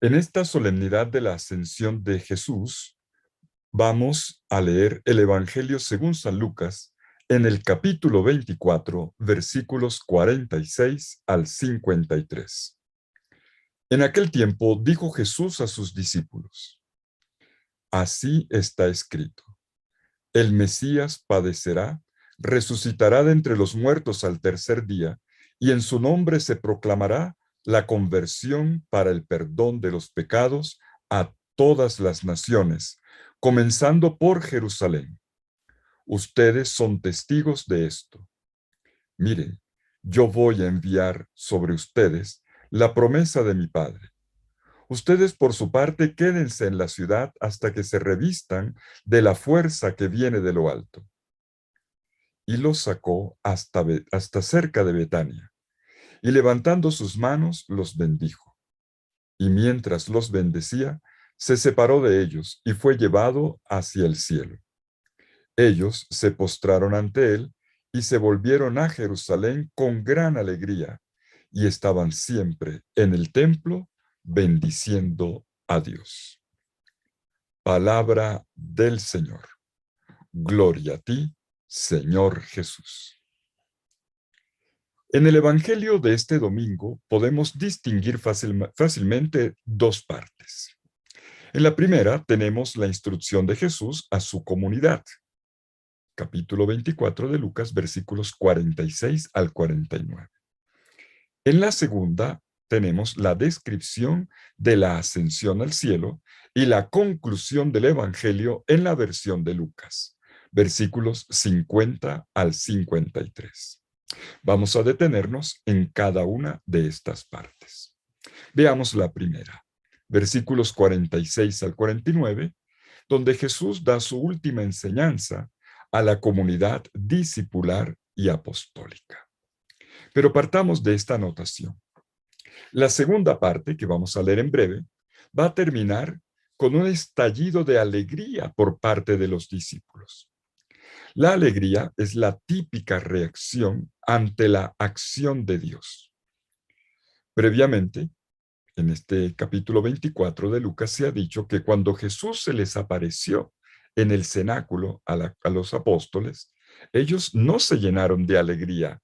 En esta solemnidad de la ascensión de Jesús, vamos a leer el Evangelio según San Lucas en el capítulo 24, versículos 46 al 53. En aquel tiempo dijo Jesús a sus discípulos: Así está escrito: el Mesías padecerá, resucitará de entre los muertos al tercer día, y en su nombre se proclamará la conversión para el perdón de los pecados a todas las naciones, comenzando por Jerusalén. Ustedes son testigos de esto. Miren, yo voy a enviar sobre ustedes la promesa de mi Padre. Ustedes por su parte quédense en la ciudad hasta que se revistan de la fuerza que viene de lo alto. Y los sacó hasta cerca de Betania, y levantando sus manos los bendijo. Y mientras los bendecía, se separó de ellos y fue llevado hacia el cielo. Ellos se postraron ante él y se volvieron a Jerusalén con gran alegría, y estaban siempre en el templo bendiciendo a Dios. Palabra del Señor. Gloria a ti, Señor Jesús. En el Evangelio de este domingo podemos distinguir fácilmente dos partes. En la primera tenemos la instrucción de Jesús a su comunidad. Capítulo 24 de Lucas, versículos 46 al 49. En la segunda tenemos la descripción de la ascensión al cielo y la conclusión del Evangelio en la versión de Lucas, versículos 50 al 53. Vamos a detenernos en cada una de estas partes. Veamos la primera, versículos 46 al 49, donde Jesús da su última enseñanza a la comunidad discipular y apostólica. Pero partamos de esta anotación. La segunda parte, que vamos a leer en breve, va a terminar con un estallido de alegría por parte de los discípulos. La alegría es la típica reacción ante la acción de Dios. Previamente, en este capítulo 24 de Lucas se ha dicho que cuando Jesús se les apareció en el cenáculo a los apóstoles, ellos no se llenaron de alegría,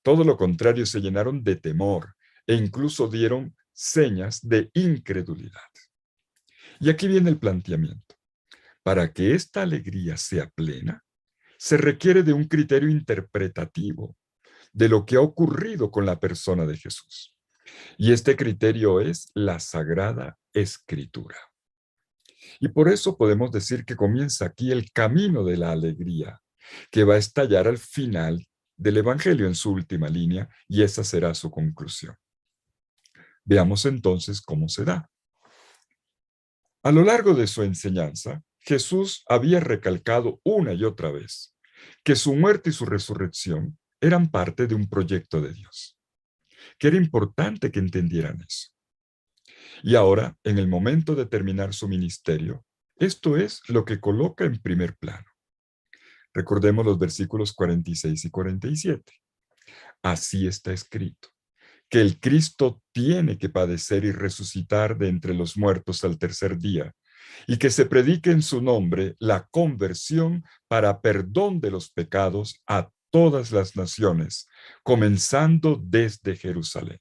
todo lo contrario, se llenaron de temor e incluso dieron señas de incredulidad. Y aquí viene el planteamiento. Para que esta alegría sea plena, se requiere de un criterio interpretativo de lo que ha ocurrido con la persona de Jesús. Y este criterio es la Sagrada Escritura. Y por eso podemos decir que comienza aquí el camino de la alegría, que va a estallar al final del Evangelio en su última línea, y esa será su conclusión. Veamos entonces cómo se da. A lo largo de su enseñanza, Jesús había recalcado una y otra vez que su muerte y su resurrección eran parte de un proyecto de Dios, que era importante que entendieran eso. Y ahora, en el momento de terminar su ministerio, esto es lo que coloca en primer plano. Recordemos los versículos 46 y 47. Así está escrito, que el Cristo tiene que padecer y resucitar de entre los muertos al tercer día, y que se predique en su nombre la conversión para perdón de los pecados a todas las naciones, comenzando desde Jerusalén.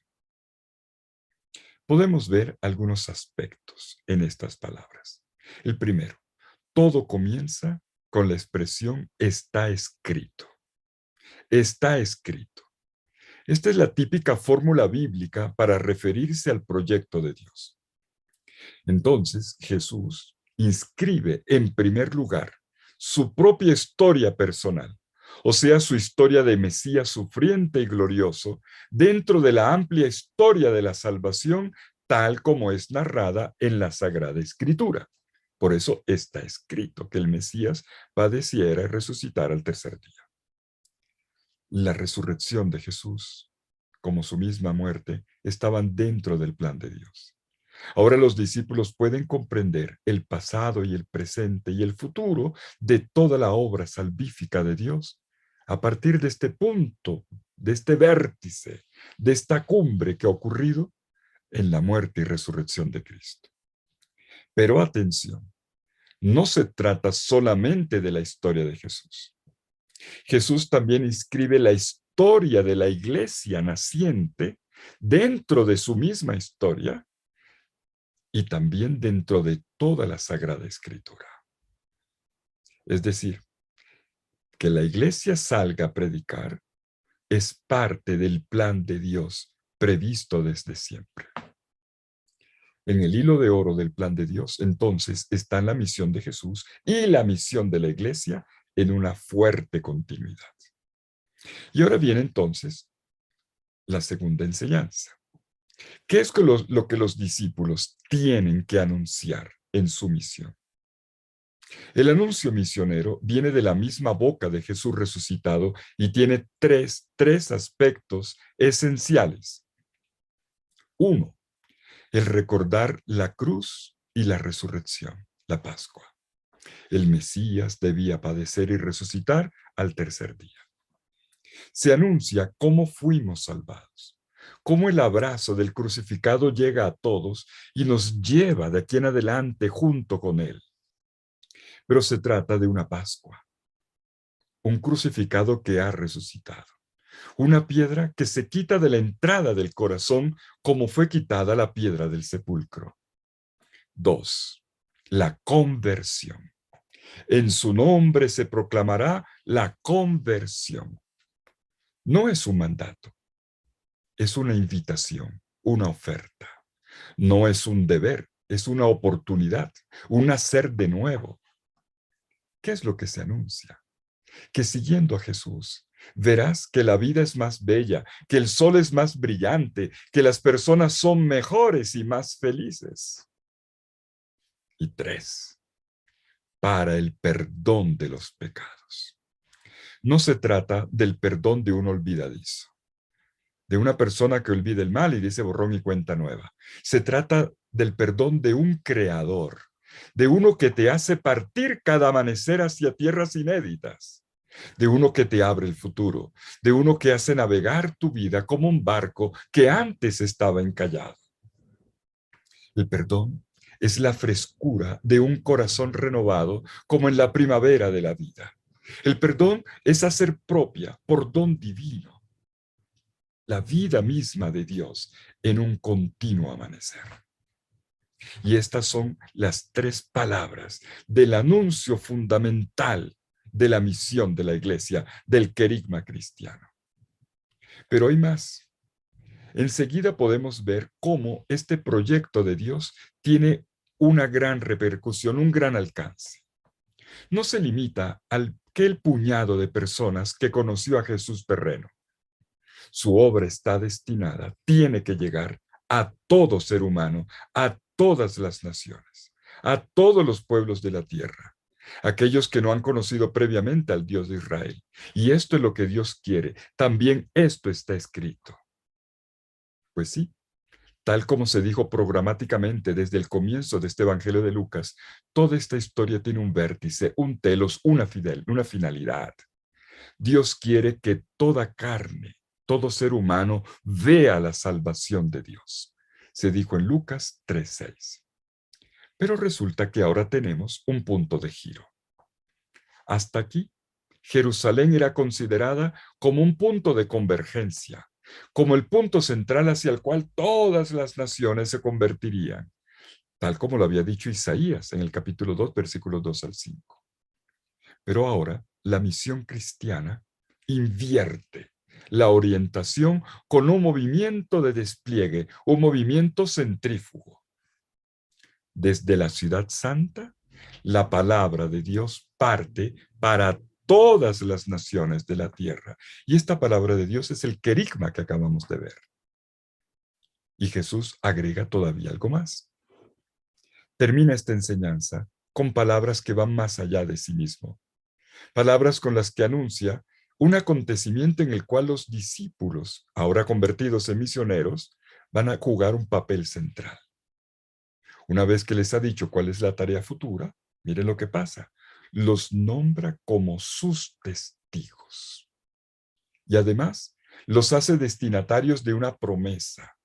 Podemos ver algunos aspectos en estas palabras. El primero, todo comienza con la expresión está escrito. Está escrito. Esta es la típica fórmula bíblica para referirse al proyecto de Dios. Entonces, Jesús inscribe en primer lugar su propia historia personal, o sea, su historia de Mesías sufriente y glorioso, dentro de la amplia historia de la salvación, tal como es narrada en la Sagrada Escritura. Por eso está escrito que el Mesías padeciera y resucitara al tercer día. La resurrección de Jesús, como su misma muerte, estaban dentro del plan de Dios. Ahora los discípulos pueden comprender el pasado y el presente y el futuro de toda la obra salvífica de Dios a partir de este punto, de este vértice, de esta cumbre que ha ocurrido en la muerte y resurrección de Cristo. Pero atención, no se trata solamente de la historia de Jesús. Jesús también inscribe la historia de la iglesia naciente dentro de su misma historia y también dentro de toda la Sagrada Escritura. Es decir, que la iglesia salga a predicar es parte del plan de Dios previsto desde siempre. En el hilo de oro del plan de Dios, entonces, está la misión de Jesús y la misión de la iglesia en una fuerte continuidad. Y ahora viene entonces la segunda enseñanza. ¿Qué es lo que los discípulos tienen que anunciar en su misión? El anuncio misionero viene de la misma boca de Jesús resucitado y tiene tres aspectos esenciales. Uno, el recordar la cruz y la resurrección, la Pascua. El Mesías debía padecer y resucitar al tercer día. Se anuncia cómo fuimos salvados, cómo el abrazo del crucificado llega a todos y nos lleva de aquí en adelante junto con él. Pero se trata de una Pascua, un crucificado que ha resucitado, una piedra que se quita de la entrada del corazón como fue quitada la piedra del sepulcro. 2. La conversión. En su nombre se proclamará la conversión. No es un mandato, es una invitación, una oferta. No es un deber, es una oportunidad, un nacer de nuevo. ¿Qué es lo que se anuncia? Que siguiendo a Jesús, verás que la vida es más bella, que el sol es más brillante, que las personas son mejores y más felices. Y 3, para el perdón de los pecados. No se trata del perdón de un olvidadizo, de una persona que olvida el mal y dice borrón y cuenta nueva. Se trata del perdón de un creador, de uno que te hace partir cada amanecer hacia tierras inéditas, de uno que te abre el futuro, de uno que hace navegar tu vida como un barco que antes estaba encallado. El perdón es la frescura de un corazón renovado como en la primavera de la vida. El perdón es hacer propia, por don divino, la vida misma de Dios en un continuo amanecer. Y estas son las 3 palabras del anuncio fundamental de la misión de la iglesia, del querigma cristiano. Pero hay más. Enseguida podemos ver cómo este proyecto de Dios tiene una gran repercusión, un gran alcance. No se limita al aquel puñado de personas que conoció a Jesús terreno. Su obra está destinada, tiene que llegar a todo ser humano, a todas las naciones, a todos los pueblos de la tierra, aquellos que no han conocido previamente al Dios de Israel. Y esto es lo que Dios quiere. También esto está escrito. Pues sí, tal como se dijo programáticamente desde el comienzo de este Evangelio de Lucas, toda esta historia tiene un vértice, un telos, una finalidad. Dios quiere que toda carne, todo ser humano, vea la salvación de Dios. Se dijo en Lucas 3:6. Pero resulta que ahora tenemos un punto de giro. Hasta aquí, Jerusalén era considerada como un punto de convergencia, como el punto central hacia el cual todas las naciones se convertirían, tal como lo había dicho Isaías en el capítulo 2, versículos 2 al 5. Pero ahora la misión cristiana invierte la orientación con un movimiento de despliegue, un movimiento centrífugo. Desde la ciudad santa, la palabra de Dios parte para todas las naciones de la tierra. Y esta palabra de Dios es el querigma que acabamos de ver. Y Jesús agrega todavía algo más. Termina esta enseñanza con palabras que van más allá de sí mismo. Palabras con las que anuncia un acontecimiento en el cual los discípulos, ahora convertidos en misioneros, van a jugar un papel central. Una vez que les ha dicho cuál es la tarea futura, miren lo que pasa. Los nombra como sus testigos. Y además, los hace destinatarios de una promesa.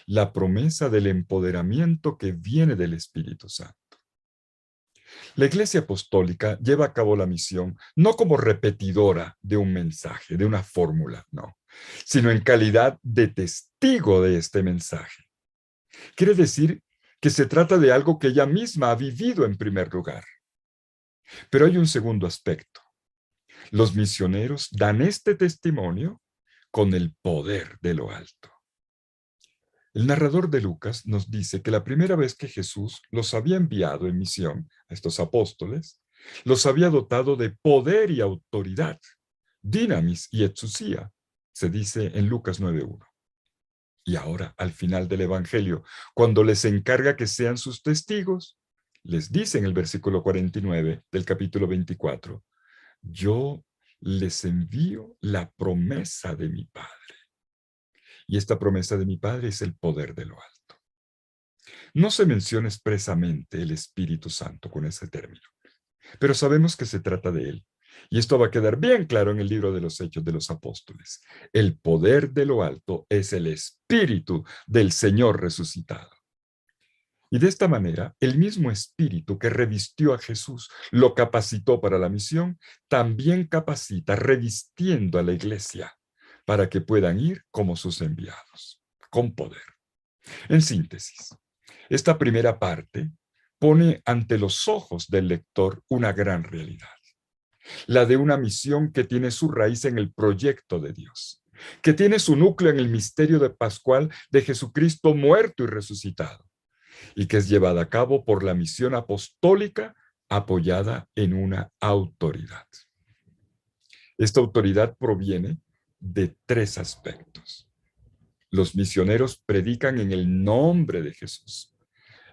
la promesa del empoderamiento que viene del Espíritu Santo. La Iglesia Apostólica lleva a cabo la misión no como repetidora de un mensaje, de una fórmula, no, sino en calidad de testigo de este mensaje. Quiere decir que se trata de algo que ella misma ha vivido en primer lugar. Pero hay un segundo aspecto. Los misioneros dan este testimonio con el poder de lo alto. El narrador de Lucas nos dice que la primera vez que Jesús los había enviado en misión a estos apóstoles, los había dotado de poder y autoridad, dinamis y exousia, se dice en Lucas 9:1. Y ahora, al final del Evangelio, cuando les encarga que sean sus testigos, les dice en el versículo 49 del capítulo 24, yo les envío la promesa de mi Padre. Y esta promesa de mi Padre es el poder de lo alto. No se menciona expresamente el Espíritu Santo con ese término, pero sabemos que se trata de él. Y esto va a quedar bien claro en el libro de los Hechos de los Apóstoles. El poder de lo alto es el Espíritu del Señor resucitado. Y de esta manera, el mismo Espíritu que revistió a Jesús, lo capacitó para la misión, también capacita revistiendo a la iglesia para que puedan ir como sus enviados, con poder. En síntesis, esta primera parte pone ante los ojos del lector una gran realidad, la de una misión que tiene su raíz en el proyecto de Dios, que tiene su núcleo en el misterio de pascual de Jesucristo muerto y resucitado, y que es llevada a cabo por la misión apostólica apoyada en una autoridad. Esta autoridad proviene de tres aspectos. Los misioneros predican en el nombre de Jesús.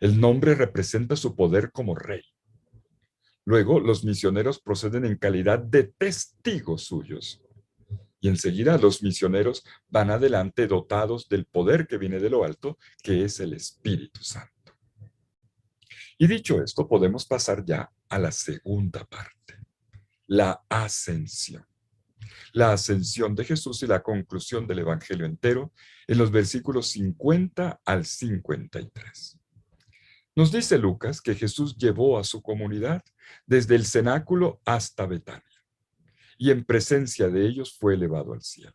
El nombre representa su poder como rey. Luego, los misioneros proceden en calidad de testigos suyos. Y enseguida los misioneros van adelante dotados del poder que viene de lo alto, que es el Espíritu Santo. Y dicho esto, podemos pasar ya a la segunda parte, la ascensión. La ascensión de Jesús y la conclusión del Evangelio entero en los versículos 50 al 53. Nos dice Lucas que Jesús llevó a su comunidad desde el cenáculo hasta Betania, y en presencia de ellos fue elevado al cielo.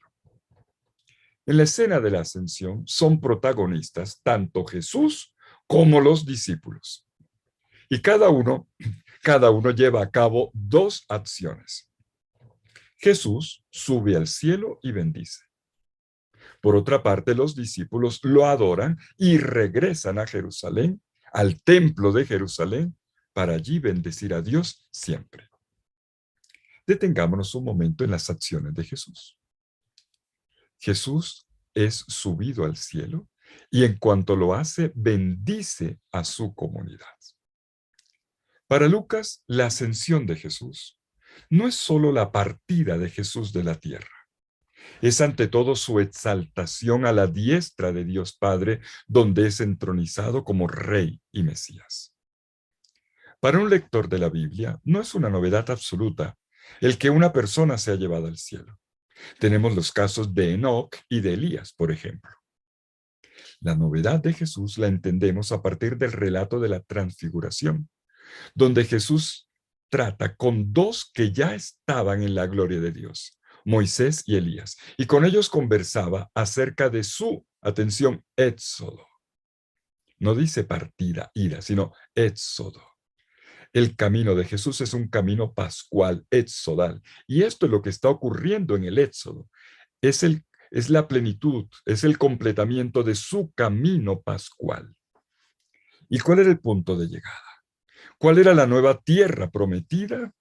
En la escena de la ascensión son protagonistas tanto Jesús como los discípulos. Y cada uno lleva a cabo dos acciones. Jesús sube al cielo y bendice. Por otra parte, los discípulos lo adoran y regresan a Jerusalén, al templo de Jerusalén, para allí bendecir a Dios siempre. Detengámonos un momento en las acciones de Jesús. Jesús es subido al cielo y en cuanto lo hace, bendice a su comunidad. Para Lucas, la ascensión de Jesús no es solo la partida de Jesús de la tierra, es ante todo su exaltación a la diestra de Dios Padre, donde es entronizado como Rey y Mesías. Para un lector de la Biblia, no es una novedad absoluta el que una persona sea llevada al cielo. Tenemos los casos de Enoc y de Elías, por ejemplo. La novedad de Jesús la entendemos a partir del relato de la transfiguración, donde Jesús trata con dos que ya estaban en la gloria de Dios, Moisés y Elías, y con ellos conversaba acerca de su, atención, éxodo. No dice partida, ida, sino éxodo. El camino de Jesús es un camino pascual, exodal, y esto es lo que está ocurriendo en el éxodo. Es la plenitud, es el completamiento de su camino pascual. ¿Y cuál era el punto de llegada? ¿Cuál era la nueva tierra prometida?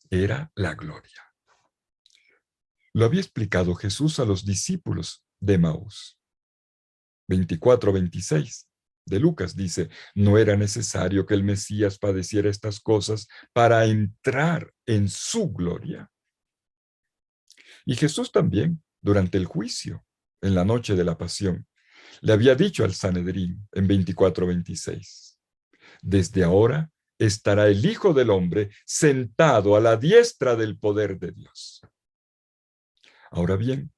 Era la gloria. Lo había explicado Jesús a los discípulos de Maús. 24-26 de Lucas dice, no era necesario que el Mesías padeciera estas cosas para entrar en su gloria. Y Jesús también, durante el juicio, en la noche de la pasión, le había dicho al Sanedrín en 24-26, desde ahora estará el Hijo del Hombre sentado a la diestra del poder de Dios. Ahora bien,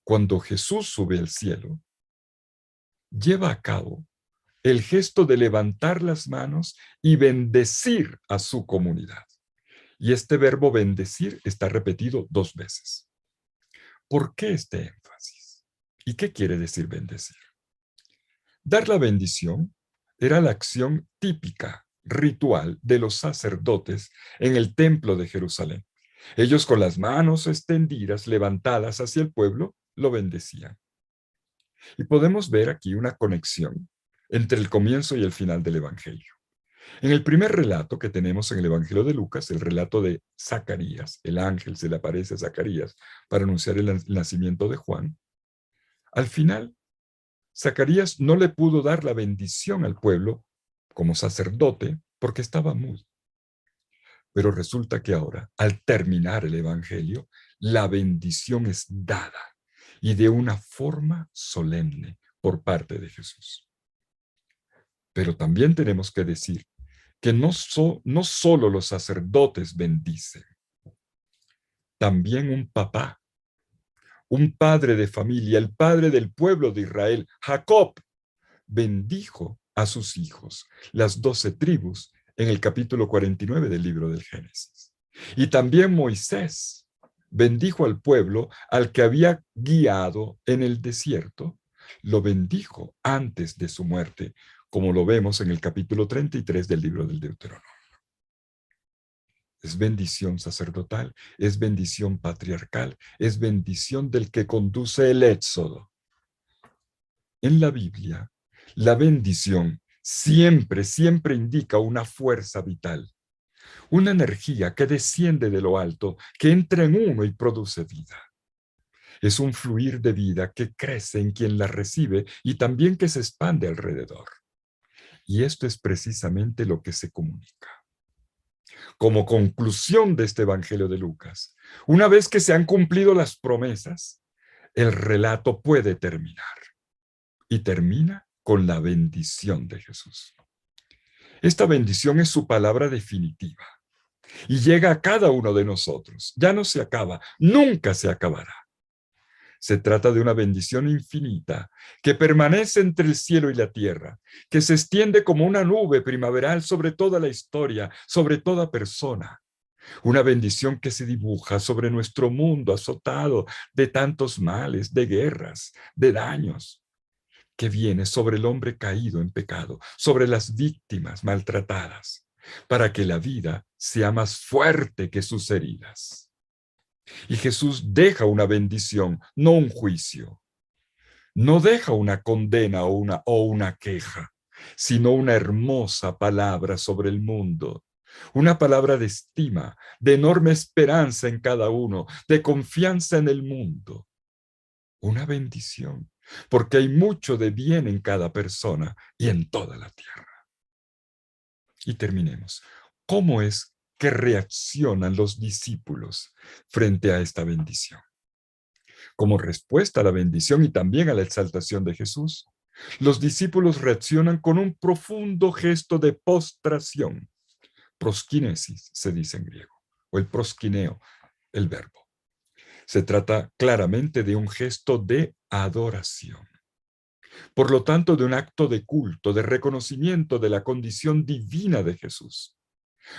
cuando Jesús sube al cielo, lleva a cabo el gesto de levantar las manos y bendecir a su comunidad. Y este verbo bendecir está repetido 2 veces. ¿Por qué este énfasis? ¿Y qué quiere decir bendecir? Dar la bendición era la acción típica, ritual de los sacerdotes en el templo de Jerusalén. Ellos con las manos extendidas, levantadas hacia el pueblo, lo bendecían. Y podemos ver aquí una conexión entre el comienzo y el final del Evangelio. En el primer relato que tenemos en el Evangelio de Lucas, el relato de Zacarías, el ángel se le aparece a Zacarías para anunciar el nacimiento de Juan, al final, Zacarías no le pudo dar la bendición al pueblo como sacerdote porque estaba mudo. Pero resulta que ahora, al terminar el Evangelio, la bendición es dada y de una forma solemne por parte de Jesús. Pero también tenemos que decir que no solo los sacerdotes bendicen, también un papá, un padre de familia, el padre del pueblo de Israel, Jacob, bendijo a sus hijos, las 12 tribus, en el capítulo 49 del libro del Génesis. Y también Moisés bendijo al pueblo al que había guiado en el desierto, lo bendijo antes de su muerte, como lo vemos en el capítulo 33 del libro del Deuteronomio. Es bendición sacerdotal, es bendición patriarcal, es bendición del que conduce el éxodo. En la Biblia, la bendición siempre indica una fuerza vital, una energía que desciende de lo alto, que entra en uno y produce vida. Es un fluir de vida que crece en quien la recibe y también que se expande alrededor. Y esto es precisamente lo que se comunica. Como conclusión de este Evangelio de Lucas, una vez que se han cumplido las promesas, el relato puede terminar. Y termina con la bendición de Jesús. Esta bendición es su palabra definitiva y llega a cada uno de nosotros. Ya no se acaba, nunca se acabará. Se trata de una bendición infinita que permanece entre el cielo y la tierra, que se extiende como una nube primaveral sobre toda la historia, sobre toda persona. Una bendición que se dibuja sobre nuestro mundo azotado de tantos males, de guerras, de daños, que viene sobre el hombre caído en pecado, sobre las víctimas maltratadas, para que la vida sea más fuerte que sus heridas. Y Jesús deja una bendición, no un juicio. No deja una condena o una queja, sino una hermosa palabra sobre el mundo. Una palabra de estima, de enorme esperanza en cada uno, de confianza en el mundo. Una bendición, porque hay mucho de bien en cada persona y en toda la tierra. Y terminemos. ¿Cómo es que reaccionan los discípulos frente a esta bendición? Como respuesta a la bendición y también a la exaltación de Jesús, los discípulos reaccionan con un profundo gesto de postración. Proskinesis se dice en griego, o el proskineo, el verbo. Se trata claramente de un gesto de adoración. Por lo tanto, de un acto de culto, de reconocimiento de la condición divina de Jesús.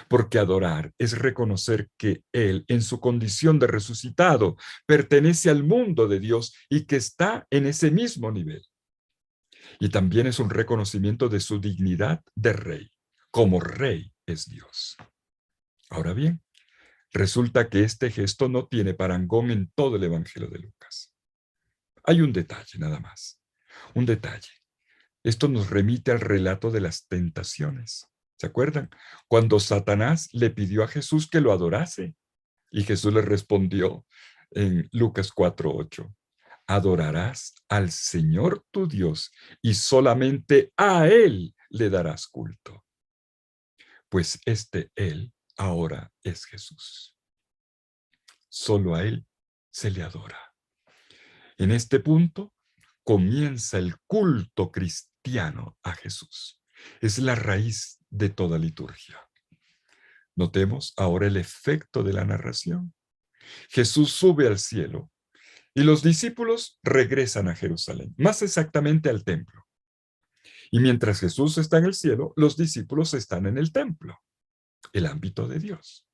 Porque adorar es reconocer que Él, en su condición de resucitado, pertenece al mundo de Dios y que está en ese mismo nivel. Y también es un reconocimiento de su dignidad de rey. Como rey es Dios. Ahora bien, resulta que este gesto no tiene parangón en todo el Evangelio de Lucas. Hay un detalle nada más. Un detalle. Esto nos remite al relato de las tentaciones. ¿Se acuerdan? Cuando Satanás le pidió a Jesús que lo adorase y Jesús le respondió en Lucas 4:8, adorarás al Señor tu Dios y solamente a Él le darás culto. Pues este Él ahora es Jesús. Solo a Él se le adora. En este punto comienza el culto cristiano a Jesús. Es la raíz de toda liturgia. Notemos ahora el efecto de la narración. Jesús sube al cielo y los discípulos regresan a Jerusalén, más exactamente al templo. Y mientras Jesús está en el cielo, los discípulos están en el templo, el ámbito de Dios.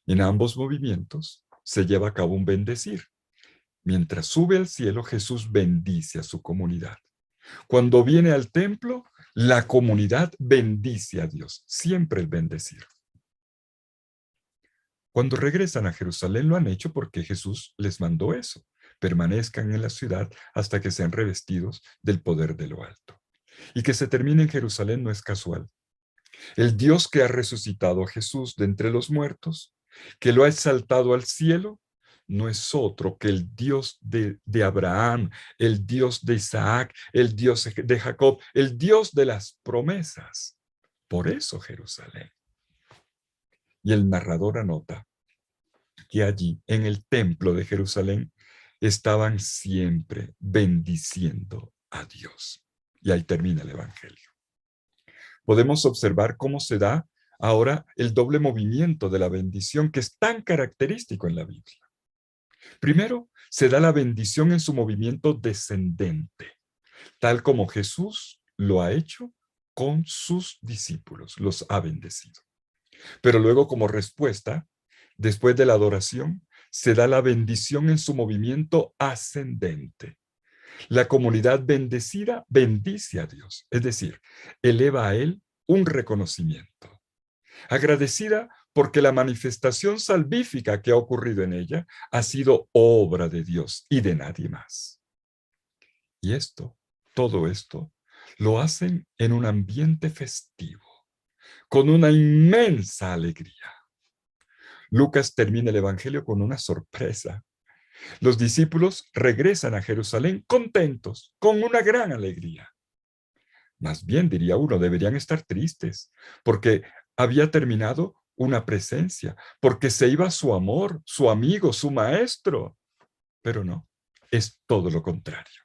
En ambos movimientos se lleva a cabo un bendecir. Mientras sube al cielo, Jesús bendice a su comunidad. Cuando viene al templo, la comunidad bendice a Dios, siempre el bendecir. Cuando regresan a Jerusalén lo han hecho porque Jesús les mandó eso. Permanezcan en la ciudad hasta que sean revestidos del poder de lo alto. Y que se termine en Jerusalén no es casual. El Dios que ha resucitado a Jesús de entre los muertos, que lo ha exaltado al cielo, no es otro que el Dios de Abraham, el Dios de Isaac, el Dios de Jacob, el Dios de las promesas. Por eso Jerusalén. Y el narrador anota que allí, en el templo de Jerusalén, estaban siempre bendiciendo a Dios. Y ahí termina el Evangelio. Podemos observar cómo se da ahora el doble movimiento de la bendición que es tan característico en la Biblia. Primero, se da la bendición en su movimiento descendente, tal como Jesús lo ha hecho con sus discípulos, los ha bendecido. Pero luego, como respuesta, después de la adoración, se da la bendición en su movimiento ascendente. La comunidad bendecida bendice a Dios, es decir, eleva a Él un reconocimiento. Agradecida porque la manifestación salvífica que ha ocurrido en ella ha sido obra de Dios y de nadie más. Y todo esto, lo hacen en un ambiente festivo, con una inmensa alegría. Lucas termina el Evangelio con una sorpresa. Los discípulos regresan a Jerusalén contentos, con una gran alegría. Más bien, diría uno, deberían estar tristes, porque había terminado una presencia, porque se iba su amor, su amigo, su maestro. Pero no, es todo lo contrario.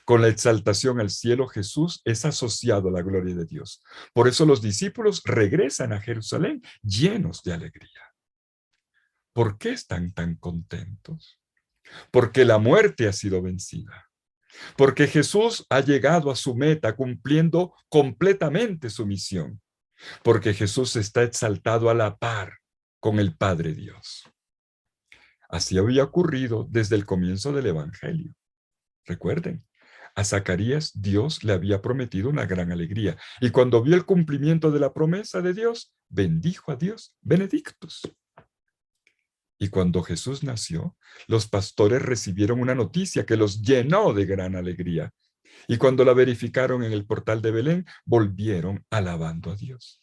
Con la exaltación al cielo, Jesús es asociado a la gloria de Dios. Por eso los discípulos regresan a Jerusalén llenos de alegría. ¿Por qué están tan contentos? Porque la muerte ha sido vencida. Porque Jesús ha llegado a su meta cumpliendo completamente su misión. Porque Jesús está exaltado a la par con el Padre Dios. Así había ocurrido desde el comienzo del Evangelio. Recuerden, a Zacarías Dios le había prometido una gran alegría. Y cuando vio el cumplimiento de la promesa de Dios, bendijo a Dios, benedictus. Y cuando Jesús nació, los pastores recibieron una noticia que los llenó de gran alegría. Y cuando la verificaron en el portal de Belén, volvieron alabando a Dios.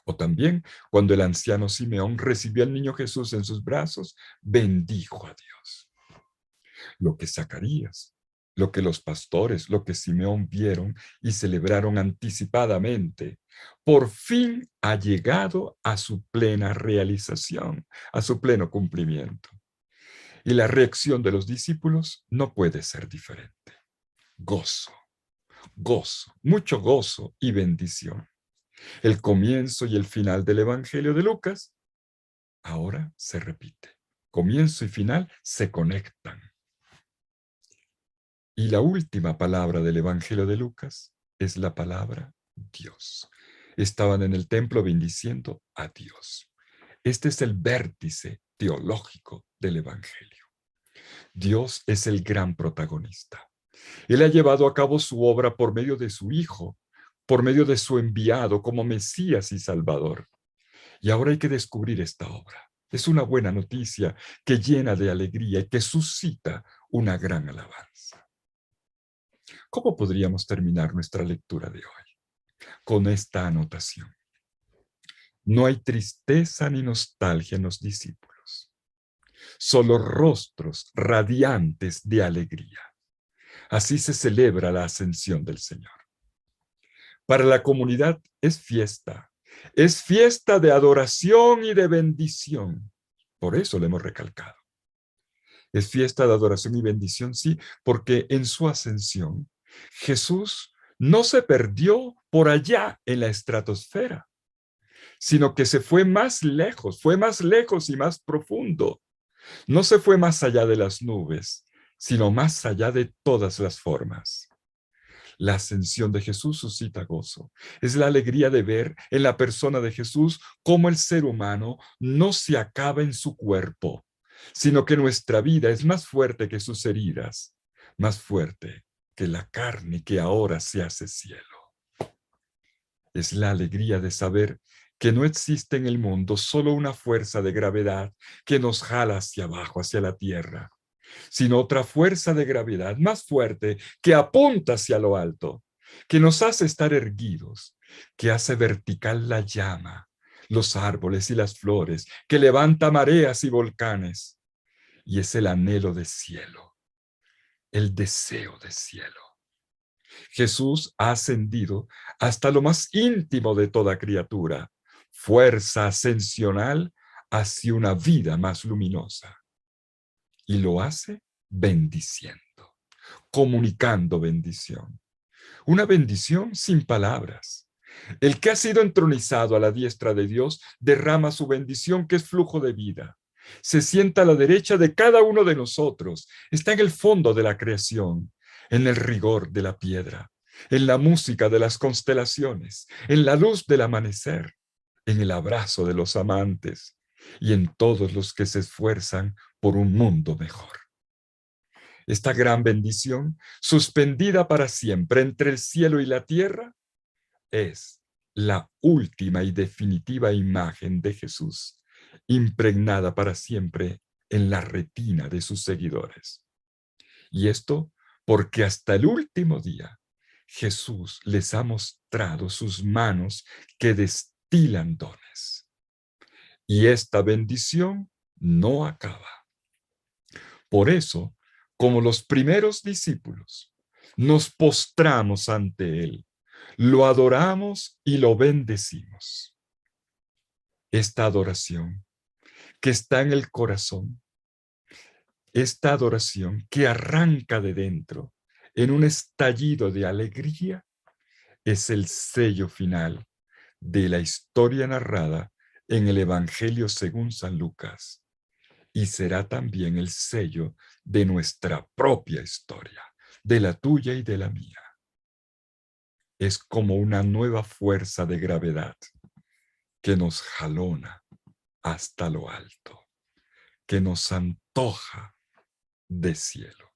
O también, cuando el anciano Simeón recibió al niño Jesús en sus brazos, bendijo a Dios. Lo que Zacarías, lo que los pastores, lo que Simeón vieron y celebraron anticipadamente, por fin ha llegado a su plena realización, a su pleno cumplimiento. Y la reacción de los discípulos no puede ser diferente. Gozo, gozo, mucho gozo y bendición. El comienzo y el final del Evangelio de Lucas ahora se repite. Comienzo y final se conectan. Y la última palabra del Evangelio de Lucas es la palabra Dios. Estaban en el templo bendiciendo a Dios. Este es el vértice teológico del Evangelio. Dios es el gran protagonista. Él ha llevado a cabo su obra por medio de su Hijo, por medio de su enviado como Mesías y Salvador. Y ahora hay que descubrir esta obra. Es una buena noticia que llena de alegría y que suscita una gran alabanza. ¿Cómo podríamos terminar nuestra lectura de hoy? Con esta anotación. No hay tristeza ni nostalgia en los discípulos, solo rostros radiantes de alegría. Así se celebra la ascensión del Señor. Para la comunidad es fiesta de adoración y de bendición. Por eso lo hemos recalcado. Es fiesta de adoración y bendición, sí, porque en su ascensión Jesús no se perdió por allá en la estratosfera, sino que se fue más lejos y más profundo. No se fue más allá de las nubes, sino más allá de todas las formas. La ascensión de Jesús suscita gozo. Es la alegría de ver en la persona de Jesús cómo el ser humano no se acaba en su cuerpo, sino que nuestra vida es más fuerte que sus heridas, más fuerte que la carne que ahora se hace cielo. Es la alegría de saber que no existe en el mundo solo una fuerza de gravedad que nos jala hacia abajo, hacia la tierra, sino otra fuerza de gravedad más fuerte que apunta hacia lo alto, que nos hace estar erguidos, que hace vertical la llama, los árboles y las flores, que levanta mareas y volcanes. Y es el anhelo de cielo, el deseo de cielo. Jesús ha ascendido hasta lo más íntimo de toda criatura, fuerza ascensional hacia una vida más luminosa. Y lo hace bendiciendo, comunicando bendición. Una bendición sin palabras. El que ha sido entronizado a la diestra de Dios derrama su bendición, que es flujo de vida. Se sienta a la derecha de cada uno de nosotros. Está en el fondo de la creación, en el rigor de la piedra, en la música de las constelaciones, en la luz del amanecer, en el abrazo de los amantes y en todos los que se esfuerzan por un mundo mejor. Esta gran bendición, suspendida para siempre entre el cielo y la tierra, es la última y definitiva imagen de Jesús, impregnada para siempre en la retina de sus seguidores. Y esto porque hasta el último día Jesús les ha mostrado sus manos que destilan dones. Y esta bendición no acaba. Por eso, como los primeros discípulos, nos postramos ante Él, lo adoramos y lo bendecimos. Esta adoración que está en el corazón, esta adoración que arranca de dentro en un estallido de alegría, es el sello final de la historia narrada en el Evangelio según San Lucas, y será también el sello de nuestra propia historia, de la tuya y de la mía. Es como una nueva fuerza de gravedad que nos jalona hasta lo alto, que nos antoja de cielo.